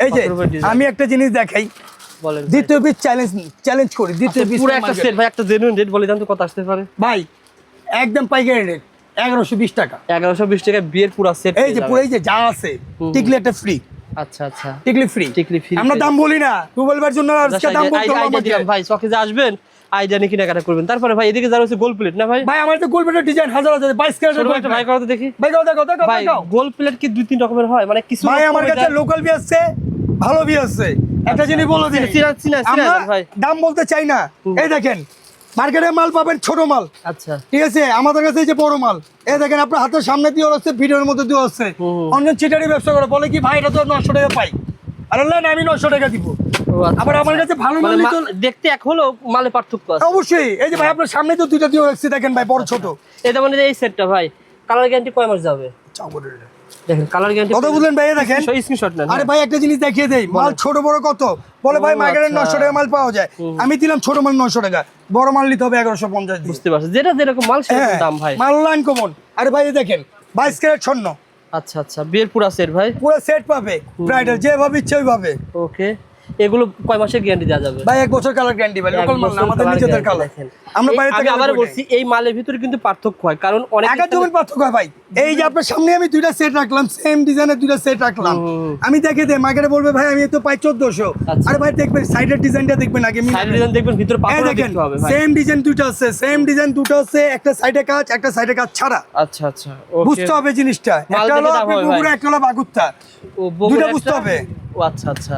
এই যে পাথরের উপরে design। আমি একটা জিনিস দেখাই, বলেন দ্বিতীয় পিস চ্যালেঞ্জ করি, দ্বিতীয় পিস পুরো একটা সেট ভাই, একটা জেনুইন রেট বলে দেন তো কত আসতে পারে? ভাই একদম পাইকারি রেট 1120 টাকা। 1120 টাকা বিয়ের পুরো সেট। এই যে পুরো এই যে যা আছে টিকলি একটা ফ্রি, আচ্ছা আচ্ছা টিকলি ফ্রি, টিকলি free আমরা দাম বলি না, রুবেল ভাইয়ের জন্য আজকে দাম বলতে হলো আইডিয়া আমাকে। দিলাম ভাই, চকে যে আসবেন আইডিয়া নিয়ে কেনাকাটা করবেন। তারপরে ভাই এদিকে যা রয়েছে গোল্ড প্লেট না ভাই? ভাই আমার তো গোল্ড প্লেটের ডিজাইন হাজার হাজার 22 ছোট ক্যারেটের একটা ভাই করতে দেখি। ভাই দেখো দেখো ভাই দেখো গোল্ড প্লেট কি 2-3 রকমের হয় মানে কিছু? ভাই আমার কাছে লোকাল বি আছে, ভালো বি আছে। একটা জিনিস বলে দিই, চিনা আমরা ভাই দাম বলতে চাই না। এই দেখেন মার্কেটে মাল পাবেন ছোট মাল, আচ্ছা ঠিক আছে, আমাদের কাছে এই যে বড় মাল। এই দেখেন আপনার হাতের সামনে দিয়ে হচ্ছে, ভিডিওর মধ্যে দিয়ে হচ্ছে। অন্য চিটারি ব্যবসা করে বলে কি ভাই এটা তো 900 টাকা পাই, আরে না আমি 900 টাকা দিব। আবার আমার কাছে ভালো মাল নিতে দেখতে এক হলো মালে পার্থক্য আছে অবশ্যই। এই যে ভাই আপনার সামনে তো দুইটা দিয়ে রাখছি দেখেন ভাই, বড় ছোট। এটা মানে এই সেটটা ভাই কালার গ্যারান্টি কয় মাস যাবে? দেখেন কালার গ্যারান্টি কত বুঝলেন ভাই? দেখেন স্ক্রিনশট নেন। আরে ভাই একটা জিনিস দেখিয়ে দেই, মাল ছোট বড় কত বলে ভাই মার্কেটে 900 টাকা মাল পাওয়া যায়, আমি দিলাম ছোট মাল 900 টাকা, বড় মাল নিতে হবে 1150 দিয়ে। বুঝতে পারছেন যেটা যেরকম মাল সেরকম দাম ভাই, মাল লাইন কমন। আরে ভাই এই দেখেন 22 ক্যারেট স্বর্ণ, আচ্ছা আচ্ছা বিয়ের পুরো সেট ভাই, পুরো সেট পাবে, ব্রাইডাল যেভাবে ইচ্ছে ওইভাবে। ওকে এগুলো কয় মাসের গ্যারান্টি দেওয়া যাবে? ভাই 1 বছর কালার গ্যারান্টি ভাই, লোকাল মাল না, আমাদের নিজেদের কালার। আমরা বাইরে থেকে আবার বলছি এই মালের ভিতরে কিন্তু পার্থক্য হয়, কারণ অনেক আগে জমির পার্থক্য হয় ভাই। এই যে আপনার সামনে আমি দুইটা সেট রাখলাম, সেম ডিজাইনের দুইটা সেট রাখলাম, আমি দেখে দেই মার্কেটে বলবে ভাই আমি তো পাই 1400। আরে ভাই দেখবেন সাইডের ডিজাইনটা দেখবেন আগে, সাইডের ডিজাইন দেখবেন ভিতরে পাথর দেখতে হবে ভাই। সেম ডিজাইন দুটো আছে, সেম ডিজাইন দুটো আছে, একটা সাইডে কাজ একটা সাইডে কাজ ছাড়া। আচ্ছা আচ্ছা ওকে বুঝতে হবে জিনিসটা, একটা হলো আপনি বগুড়া, একটা হলো বাগুত্তা, ও দুটো বুঝতে হবে। ও আচ্ছা আচ্ছা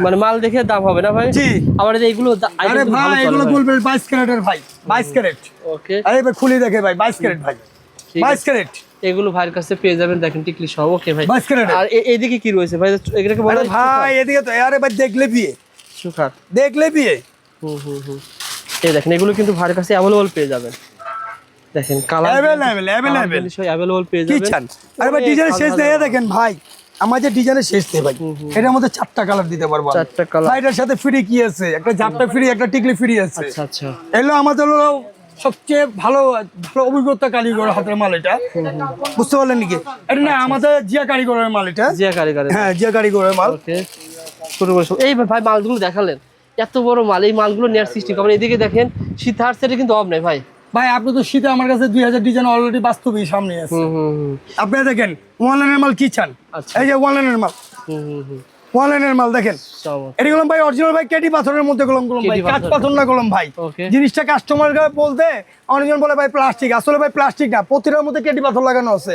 মানে মাল দেখে দাম হবে না ভাই? জি। আবার এই যে এগুলো আরে ভাই এগুলো বলবেন 22 ক্যারেটের ভাই, 22 ক্যারেট। ওকে আরে ভাই খুলে দেখে ভাই 22 ক্যারেট ভাই, 22 ক্যারেট এগুলো ভাইয়ের কাছে পেয়ে যাবেন দেখেন টিকলি সহ। ওকে ভাই 22 ক্যারেট। আর এইদিকে কি রয়েছে ভাই এটাকে বলে ভাই এদিকে তো আরে ভাই দেখলে বিয়ে সুখার দেখলে বিয়ে। এই দেখেন এগুলো কিন্তু ভাইয়ের কাছে অ্যাভেলেবল পেয়ে যাবেন। দেখেন কালার অ্যাভেলেবল পেয়ে কি যাবেন। চান? আরে ভাই ডিজাইন শেষ নেই, দেখেন ভাই আমার যে ডিজাইনের শেষ নেই ভাই, এটার মধ্যে 4টা কালার দিতে পারবো। 4টা কালার। ভাই এটার সাথে ফ্রি কি আছে? একটা জাপটা ফ্রি, একটা টিকলি ফ্রি আছে। আচ্ছা আচ্ছা। এগুলো আমাদের হলো সবচেয়ে ভালো ভালো অভিজ্ঞতা কারিগর হাতের মাল এটা, বুঝতে পারলেন নাকি? এটা না আমাদের জিয়া কারিগরের মাল এটা। জিয়া কারিগর। হ্যাঁ জিয়া কারিগরের মাল। ওকে শুরু করে এই ভাই মালগুলো দেখালেন, এত বড় মাল, এই মালগুলো নেয়ার সিস্টেম কেমন? এদিকে দেখেন সীতাহার সেটে কিন্তু অফ নাই ভাই। ভাই আপনি তো শীতে আমার কাছে 2000 ডিজাইন অলরেডি বাস্তবই সামনে আছে। আপনি দেখেন ওয়ানলাইনের মাল কি চান? এই যে ওয়ানলাইনের মাল, ওয়ানলাইনের মাল দেখেন। এটা গেলাম ভাই অরিজিনাল ভাই কেটি পাথরের মধ্যে গেলাম ভাই, কাঠ পাথর না গেলাম ভাই। জিনিসটা কাস্টমার বলতে অনেকজন বলে ভাই প্লাস্টিক, আসলে ভাই প্লাস্টিক না, প্রতিটার মধ্যে কেটি পাথর লাগানো আছে।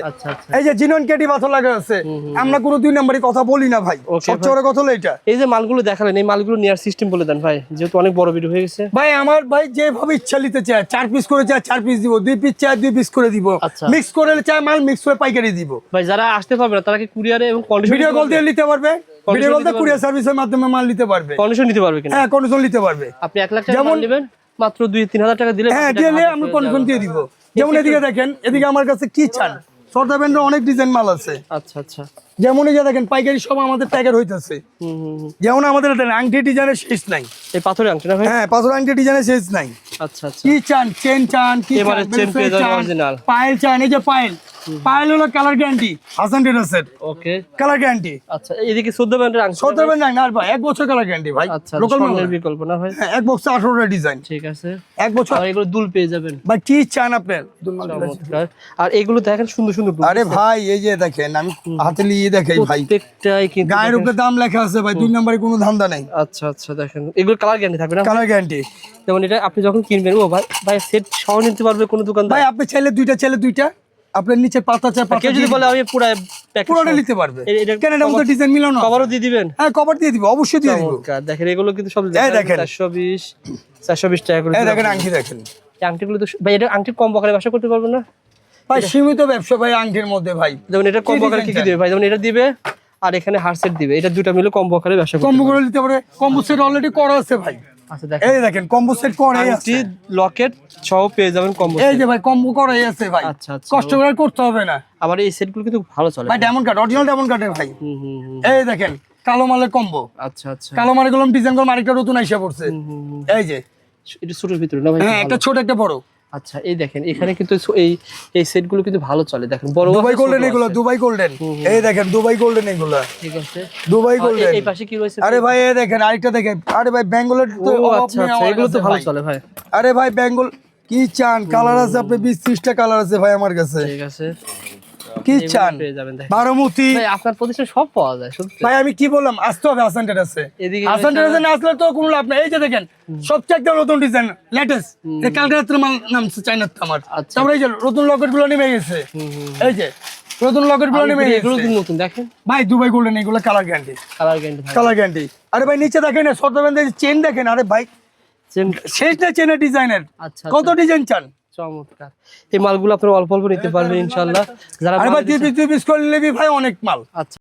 এই যে জিনন কেটি পাথর লাগানো আছে, আমরা কোনো 2 নম্বরই কথা বলি না ভাই, সবচেয়ে বড় কথা হলো এটা। এই যে মালগুলো দেখালেন, এই মালগুলো নেয়ার সিস্টেম বলে দেন ভাই, যেহেতু অনেক বড় ভিডিও হয়ে গেছে। ভাই আমার ভাই যেভাবে ইচ্ছা নিতে চায়, 4 পিস করে চায় 4 পিস দিব, 2 পিস চায় 2 পিস করে দিব, মিক্স করে চায় মাল মিক্স করে পাইকারি দিব। ভাই যারা আসতে পারবে না তারা কি কুরিয়ারে এবং কন্ডিশন ভিডিও কল দিয়ে নিতে পারবে, ভিডিও কল দিয়ে কুরিয়ার সার্ভিসের মাধ্যমে মাল নিতে পারবে। কন্ডিশন নিতে পারবে কিনা? হ্যাঁ কন্ডিশন নিতে পারবে। আপনি 1 লাখ টাকা মাল নেবেন, মাত্র 2-3 হাজার টাকা দিলে হ্যাঁ দিলে আমি কন্ডিশন দিয়ে দিব। যেমন এদিকে দেখেন, এদিকে আমার কাছে কি চান, সর্দার ব্র্যান্ডের অনেক ডিজাইন মাল আছে। আচ্ছা আচ্ছা। যেমন এই যে দেখেন পাইকারি সব আমাদের প্যাকেট হইতাছে। যেমন আমাদের আংটি ডিজাইনের শেষ নাই। এই পাথরের আংটি না ভাই? হ্যাঁ পাথর আংটি ডিজাইনের শেষ নাই। আচ্ছা আচ্ছা। কি চান? চেন চান, কি এবারে চেন পেয়ে যাবেন অরিজিনাল। পায়েল চান, এই যে পায়েল, পায়েল হলো কালার গ্যারান্টি হাসান টেরাসের। Okay colour guarantee. আচ্ছা এদিকে 14 ব্র্যান্ডের আংটি। 14 ব্র্যান্ড না ভাই, 1 বছর কালার গ্যারান্টি ভাই। আচ্ছা স্বর্ণের বিকল্প না ভাই? হ্যাঁ 1 বক্সে 18টা ডিজাইন। ঠিক আছে 1 বছর। আর এগুলো দুল পেয়ে যাবেন ভাই কি চান আপনার? চমৎকার। আর এগুলো দেখেন সুন্দর সুন্দর দুল। আরে ভাই এই যে দেখেন আমি হাতে নিয়ে দেখাই ভাই, প্রত্যেকটাই কিন্তু গায়ের উপরে দাম লেখা আছে ভাই, 2 নম্বরে কোনো ধান্দা নাই। আচ্ছা আচ্ছা। দেখেন এগুলো কালার গ্যারান্টি থাকবে না? Colour guarantee. যেমন এটা আপনি যখন কিনবেন, ও ভাই ভাই সেট সহ নিতে পারবে কোনো দোকানদার? ভাই আপনি চাইলে দুইটা আপনার নিচে পাতা চাই, পাতা কেউ যদি বলে আমি পুরো প্যাকেজ পুরোটা নিতে পারবে। কেন এটার মধ্যে ডিজাইন মিলানো? কভারও দিয়ে দিবেন? হ্যাঁ কভার দিয়ে দিব, অবশ্যই দিয়ে দিব। দেখেন এগুলো কিন্তু সব দেখেন 420 টাকা করে। এই দেখেন আংটি দেখেন, এই আংটিগুলো তো ভাই, এটা আংটি কম বকারে ব্যবসা করতে পারবেন না ভাই? সীমিত ব্যবসা ভাই আংটির মধ্যে ভাই। যেমন এটা কম বকারে কি কি দিবে ভাই? যেমন এটা দিবে আর এখানে হার সেট দিবে, এটা দুটো মিলে কম বকারে ব্যবসা করতে কম্বো করে নিতে পারে। কম্বো সেট অলরেডি করা আছে ভাই। আচ্ছা দেখেন এই দেখেন কম্বো সেট করাই আছে, লকেট সহ পেয়ে যাবেন কম্বো। এই যে ভাই কম্বো করাই আছে ভাই। আচ্ছা আচ্ছা। কষ্ট করে করতে হবে না। আবার এই সেটগুলো কিন্তু ভালো চলে ভাই, ডায়মন্ড কাট, অরিজিনাল ডায়মন্ড কাটের ভাই। এই দেখেন কালো মালের কম্বো। আচ্ছা আচ্ছা। কালো মালের গুলো ডিজাইন গুলো আরেকটা নতুন আইসা পড়ছে। এই যে এটা ছোটর ভিতরে না ভাই? হ্যাঁ একটা ছোট একটা বড়। আচ্ছা এই দেখেন এখানে কিন্তু এই সেটগুলো কিন্তু ভালো চলে। দেখেন বড় দুবাই গোল্ডেন এগুলো, দুবাই গোল্ডেন। এই দেখেন দুবাই গোল্ডেন এগুলো। ঠিক আছে দুবাই গোল্ডেন। এই পাশে কি রয়েছে? আরে ভাই এই দেখেন আরেকটা দেখেন। আরে ভাই বেঙ্গলের তো আচ্ছা আচ্ছা, এগুলো তো ভালো চলে ভাই। আরে ভাই বেঙ্গল কি চান? কালার আছে আপনি 20-30টা কালার আছে ভাই আমার কাছে। ঠিক আছে কি চান? পেয়ে যাবেন। দেখেন বারোমতি ভাই আপনার প্রতিষ্ঠানে সব পাওয়া যায় সত্যি ভাই। আমি কি বললাম, আসতে হবে হাসান টেরাসে। এদিকে হাসান টেরাসে না আসলে তো কোনো লাভ নাই। এই যে দেখেন সবচেয়ে একটা নতুন ডিজাইন লেটেস্ট, এই কালকে রাত্রে মাল নামছে চাইনার আমার। আচ্ছা। তারপরে এই যে নতুন লকেট গুলো নেমে গেছে। এই যে নতুন লকেট গুলো নেমে গেছে। এগুলো কিন্তু নতুন দেখেন ভাই দুবাই গোল্ডেন এগুলো colour guarantee. Colour guarantee colour guarantee. আরে ভাই নিচে দেখেন সর্দারবেন্দের চেন দেখেন। আরে ভাই শেষ না চেনের ডিজাইনের। আচ্ছা কত ডিজাইন চান? চমৎকার। এই মালগুলো আপনারা অল্প অল্প নিতে পারবেন ইনশাআল্লাহ। যারা আরে ভাই 2 পিস করে নিবি ভাই, অনেক মাল। আচ্ছা।